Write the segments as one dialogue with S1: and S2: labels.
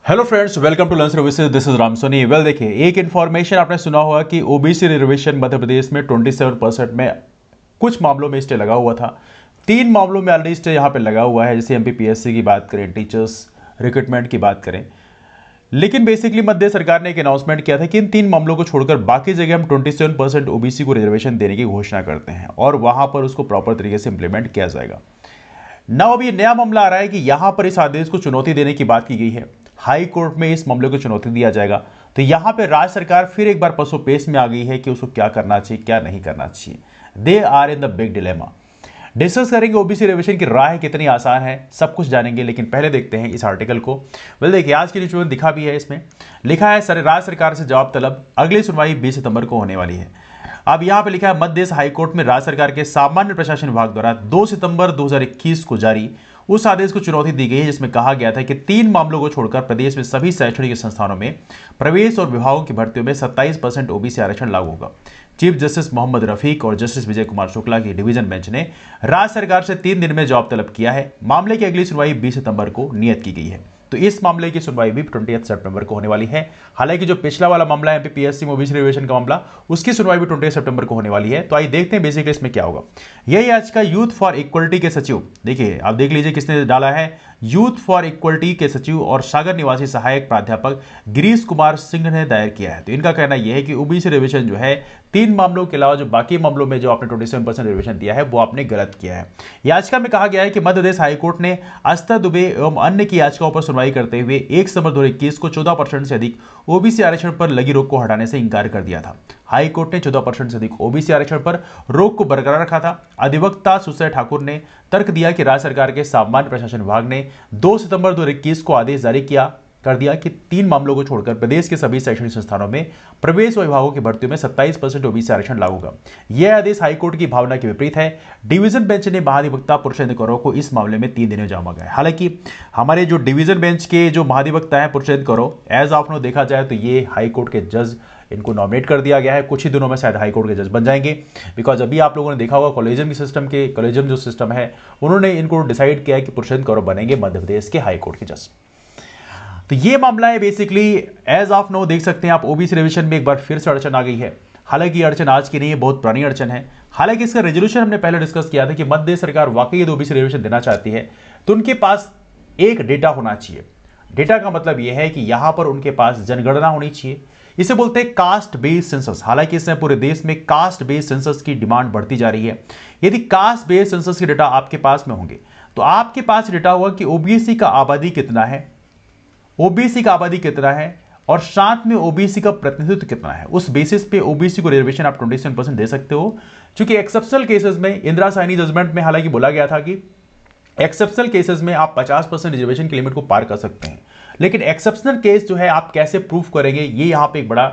S1: Hello friends, welcome to learn services. This is Ram Soni. Well देखिए, एक information आपने सुना होगा कि ओबीसी रिजर्वेशन मध्य प्रदेश में 27% में कुछ मामलों में स्टे लगा हुआ था। 3 मामलों में ऑलरेडी स्टे यहाँ पे लगा हुआ है, जैसे एमपीपीएससी की बात करें, टीचर्स रिक्रूटमेंट की बात करें। लेकिन बेसिकली मध्य सरकार ने एक अनाउंसमेंट किया था कि इन 3 मामलों को छोड़कर बाकी जगह हम 27% ओबीसी को रिजर्वेशन देने की घोषणा करते हैं और वहां पर उसको प्रॉपर तरीके से इंप्लीमेंट किया जाएगा। ना अब ये नया मामला आ रहा है कि यहां पर इस आदेश को चुनौती देने की बात की गई है। हाई कोर्ट में इस मामले को चुनौती दिया जाएगा, तो यहां पे राज्य सरकार फिर एक बार पसोपेश में आ गई है कि उसको क्या करना चाहिए, क्या नहीं करना चाहिए। They are in the big dilemma. Discuss करेंगे ओबीसी रिजर्वेशन की राह कितनी आसान है, सब कुछ जानेंगे। लेकिन पहले देखते हैं इस आर्टिकल को। वेल देखिए, आज की न्यूज में दिखा भी है, इसमें लिखा है राज्य सरकार से जवाब तलब, अगली सुनवाई 20 सितंबर को होने वाली है। अब यहां पे लिखा है मध्य प्रदेश हाईकोर्ट में राज्य सरकार के सामान्य प्रशासन विभाग द्वारा 2 सितंबर 2021 को जारी उस आदेश को चुनौती दी गई है जिसमें कहा गया था कि 3 मामलों को छोड़कर प्रदेश में सभी शैक्षणिक संस्थानों में प्रवेश और विभागों की भर्तियों में 27% ओबीसी आरक्षण लागू होगा। चीफ जस्टिस मोहम्मद रफीक और जस्टिस विजय कुमार शुक्ला की डिवीजन बेंच ने राज्य सरकार से 3 दिन में जवाब तलब किया है। मामले की अगली सुनवाई 20 सितंबर को नियत की गई है, तो इस मामले की सुनवाई भी 20 सितंबर को होने वाली है। हालांकि जो पिछला वाला मामला है एमपीपीएससी ओबीसी रिजर्वेशन का मामला, उसकी सुनवाई भी 20 सितंबर को होने वाली है। तो आइए देखते हैं बेसिकली इसमें क्या होगा। यही आज का यूथ फॉर इक्वलिटी के सचिव, देखिए आप देख लीजिए किसने डाला है, यूथ फॉर इक्वलिटी के सचिव और सागर निवासी सहायक प्राध्यापक गिरीश कुमार सिंह ने दायर किया है। तो इनका कहना यह है कि ओबीसी रिजर्वेशन जो है 3 मामलों के अलावा जो बाकी मामलों में जो आपने 27% रिजर्वेशन दिया है वो आपने गलत किया है। याचिका में कहा गया है कि मध्य प्रदेश हाईकोर्ट ने अस्ता दुबे एवं अन्य की याचिकाओं पर सुनवाई करते हुए 1 सितंबर 2021 को 14% से अधिक ओबीसी आरक्षण पर लगी रोक को हटाने से इंकार कर दिया था। हाईकोर्ट ने 14% से अधिक ओबीसी आरक्षण पर रोक को बरकरार रखा था। अधिवक्ता सुसय ठाकुर ने तर्क दिया कि राज्य सरकार के सामान्य प्रशासन विभाग ने 2 सितंबर 2021 को आदेश जारी कर दिया कि 3 मामलों को छोड़कर प्रदेश के सभी शैक्षणिक संस्थानों में प्रवेश व विभागों की भर्तियों में 27% ओबीसी आरक्षण लागू होगा। यह आदेश हाईकोर्ट की भावना के विपरीत है। डिवीजन बेंच ने महाधिवक्ता पुरुषोत्तम कौरव को इस मामले में 3 दिन में जवाब मांगा है। हालांकि हमारे जो डिवीजन बेंच के जो महाधिवक्ता है पुरुषोत्तम कौरव, एज ऑफ नो देखा जाए तो ये हाईकोर्ट के जज इनको नॉमिनेट कर दिया गया है। कुछ ही दिनों में शायद हाईकोर्ट के जज बन जाएंगे, बिकॉज अभी आप लोगों ने देखा होगा कॉलेजियम जो सिस्टम है उन्होंने इनको डिसाइड किया है कि पुरुषोत्तम कौरव बनेंगे मध्य प्रदेश के हाईकोर्ट के जज। तो ये मामला है बेसिकली एज ऑफ नो। देख सकते हैं आप ओबीसी रिजर्वेशन में एक बार फिर से अड़चन आ गई है। हालांकि अड़चन आज की नहीं है, बहुत पुरानी अड़चन है। हालांकि इसका रेजोल्यूशन हमने पहले डिस्कस किया था कि मध्य सरकार वाकई यदि ओबीसी रिजर्वेशन देना चाहती है तो उनके पास एक डेटा होना चाहिए। डेटा का मतलब यह है कि यहां पर उनके पास जनगणना होनी चाहिए। इसे बोलते हैं कास्ट बेस्ड सेंसस। हालांकि इसमें पूरे देश में कास्ट बेस्ड सेंसस की डिमांड बढ़ती जा रही है। यदि कास्ट बेस्ड सेंसस के डेटा आपके पास में होंगे तो आपके पास डेटा होगा कि ओबीसी का आबादी कितना है, ओबीसी का आबादी कितना है और साथ में ओबीसी का प्रतिनिधित्व कितना है। उस बेसिस पे ओबीसी को रिजर्वेशन आप 27% दे सकते हो। क्योंकि एक्सेप्शनल केसेस में इंदिरा साहनी जजमेंट में हालांकि बोला गया था कि एक्सेप्शनल केसेस में आप 50% रिजर्वेशन की लिमिट को पार कर सकते हैं। लेकिन एक्सेप्शनल केस जो है आप कैसे प्रूफ करेंगे, ये यहां पे एक बड़ा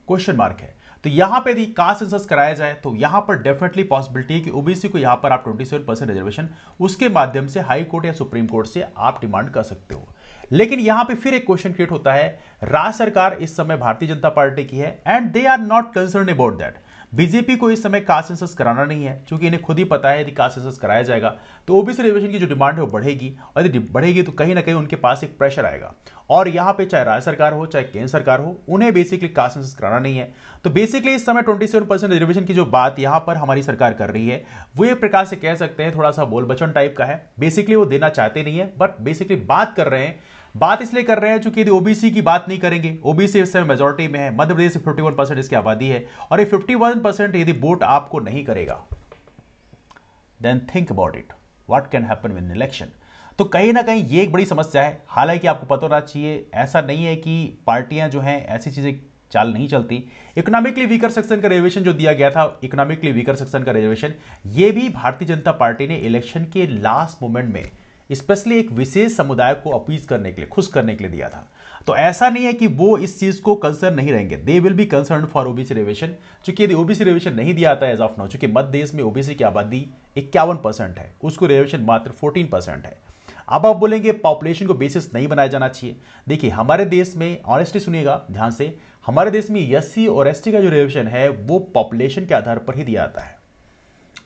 S1: क्वेश्चन मार्क है। तो यहां पे यदि कास्ट सेंसस कराया जाए तो यहां पर डेफिनेटली पॉसिबिलिटी है कि ओबीसी को यहां पर आप 27% रिजर्वेशन उसके माध्यम से हाई कोर्ट या सुप्रीम कोर्ट से आप डिमांड कर सकते हो। लेकिन यहां पे फिर एक क्वेश्चन क्रिएट होता है, राज्य सरकार इस समय भारतीय जनता पार्टी की है and they are not concern about that. BJP को इस समय कास्ट सेंसस कराना नहीं है, क्योंकि इन्हें खुद ही पता है यदि कास्ट सेंसस कराया जाएगा तो ओबीसी रिजर्वेशन की जो डिमांड है वो बढ़ेगी, और यदि बढ़ेगी तो कहीं ना कहीं उनके पास एक प्रेशर आएगा। और यहां पे चाहे राज्य सरकार हो चाहे केंद्र सरकार हो, उन्हें बेसिकली कास्ट सेंसस कराना नहीं है। तो बेसिकली इस समय 27% रिजर्वेशन की जो बात यहां पर हमारी सरकार कर रही है वो एक प्रकार से कह सकते हैं थोड़ा सा बोल बचन टाइप का है। बेसिकली वो देना चाहते नहीं है, बट बेसिकली बात कर रहे हैं। बात इसलिए कर रहे हैं क्योंकि यदि ओबीसी की बात नहीं करेंगे, ओबीसी इस समय मेजॉरिटी में है, मध्य प्रदेश 51% इसकी आबादी है, और ये 51% यदि वोट आपको नहीं करेगा, then think about it what can happen with election. तो कहीं ना कहीं ये एक बड़ी समस्या है। हालांकि आपको पता होना चाहिए, ऐसा नहीं है कि पार्टियां जो हैं ऐसी चीजें चाल नहीं चलती। इकोनॉमिकली वीकर सेक्शन का रिजर्वेशन जो दिया गया था, इकोनॉमिकली वीकर सेक्शन का रिजर्वेशन, ये भी भारतीय जनता पार्टी ने इलेक्शन के लास्ट मोमेंट में स्पेशली एक विशेष समुदाय को अपीज करने के लिए, खुश करने के लिए दिया था। तो ऐसा नहीं है कि वो इस चीज को कंसर्न नहीं रहेंगे, they will be concern for OBC reservation. चूंकि यदि ओबीसी रिजर्वेशन नहीं दिया आता है एज ऑफ नाउ, चूंकि मध्य देश में ओबीसी की आबादी 51% है, उसको रिजर्वेशन मात्र 14% है। अब आप बोलेंगे पॉपुलेशन को बेसिस नहीं बनाया जाना चाहिए। देखिए हमारे देश में, ऑनेस्टली सुनिएगा ध्यान से, हमारे देश में एससी और एसटी का जो रिजर्वेशन है वो पॉपुलेशन के आधार पर ही दिया जाता है।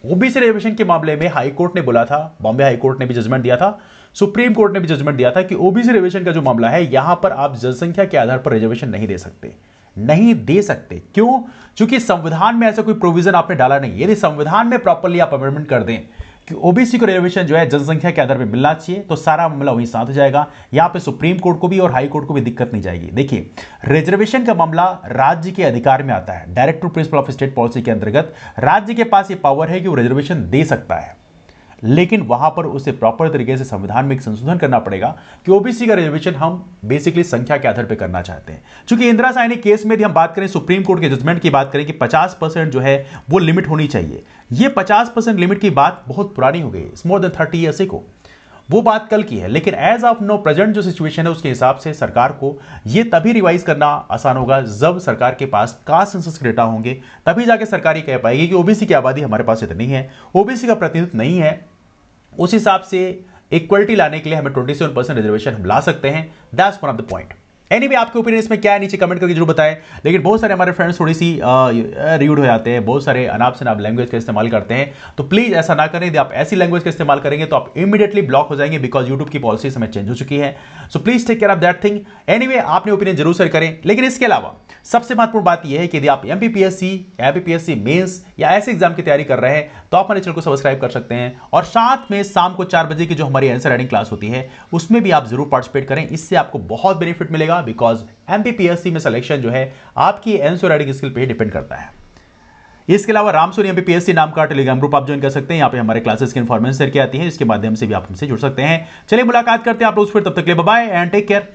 S1: ओबीसी रिजर्वेशन के मामले में हाईकोर्ट ने बोला था, बॉम्बे हाईकोर्ट ने भी जजमेंट दिया था सुप्रीम कोर्ट ने भी जजमेंट दिया था कि ओबीसी रिजर्वेशन का जो मामला है, यहां पर आप जनसंख्या के आधार पर रिजर्वेशन नहीं दे सकते, नहीं दे सकते। क्यों? क्योंकि संविधान में ऐसा कोई प्रोविजन आपने डाला नहीं। यदि संविधान में प्रॉपर्ली आप अमेंडमेंट कर दें कि ओबीसी को रिजर्वेशन जो है जनसंख्या के आधार पर मिलना चाहिए, तो सारा मामला वहीं साथ हो जाएगा। यहां पे सुप्रीम कोर्ट को भी और हाई कोर्ट को भी दिक्कत नहीं जाएगी। देखिए, रिजर्वेशन का मामला राज्य के अधिकार में आता है। Directive principle of state policy के अंतर्गत राज्य के पास ये पावर है कि वो रिजर्वेशन दे सकता है, लेकिन वहां पर उसे प्रॉपर तरीके से संविधान में एक संशोधन करना पड़ेगा कि ओबीसी का रिजर्वेशन हम बेसिकली संख्या के आधार पर करना चाहते हैं। क्योंकि इंदिरा साहनी केस में यदि हम बात करें, सुप्रीम कोर्ट के जजमेंट की बात करें कि 50% जो है वो लिमिट होनी चाहिए, ये 50% लिमिट की बात बहुत पुरानी हो गई, मोर देन 30 ईयर्स को, वो बात कल की है। लेकिन एज ऑफ नो प्रेजेंट जो सिचुएशन है, उसके हिसाब से सरकार को ये तभी रिवाइज करना आसान होगा जब सरकार के पास कास्ट सेंसस के डेटा होंगे, तभी जाके सरकार ये कह पाएगी कि ओबीसी की आबादी हमारे पास इतनी है, ओबीसी का प्रतिनिधित्व नहीं है, उस हिसाब से इक्वलिटी लाने के लिए हमें 27% रिजर्वेशन हम ला सकते हैं। That's one of the point. Anyway, आपके ओपिनियन इसमें क्या है नीचे कमेंट करके जरूर बताएं। लेकिन बहुत सारे हमारे फ्रेंड्स थोड़ी सी र्यूड हो जाते हैं, बहुत सारे अनाप शनाप लैंग्वेज का इस्तेमाल करते हैं, तो प्लीज ऐसा ना करें। यदि आप ऐसी लैंग्वेज का इस्तेमाल करेंगे तो आप इमीडिएटली ब्लॉक हो जाएंगे, बिकॉज यूट्यूब की पॉलिसी समय चेंज हो चुकी है। So please take care of that thing. Anyway, आपने ओपिनियन जरूर शेयर करें। लेकिन इसके अलावा सबसे महत्वपूर्ण बात यह है कि यदि आप एमपीपीएससी मेंस या ऐसे एग्जाम की तैयारी कर रहे हैं तो आप हमारे चैनल को सब्सक्राइब कर सकते हैं, और साथ में शाम को 4 बजे की जो हमारी आंसर राइटिंग क्लास होती है उसमें भी आप जरूर पार्टिसिपेट करें। इससे आपको बहुत बेनिफिट मिलेगा, बिकॉज एमपीपीएससी में सिलेक्शन जो है आपकी आंसर राइटिंग स्किल पे डिपेंड करता है। इसके अलावा रामसोनी एमपीपीएससी नाम का टेलीग्राम ग्रुप आप ज्वाइन कर सकते हैं। यहाँ पे हमारे क्लासेस की इन्फॉर्मेशन शेयर की आती है, इसके माध्यम से भी आप हमसे जुड़ सकते हैं। चलिए मुलाकात करते हैं आप लोग फिर, तब तक के लिए bye bye and take care.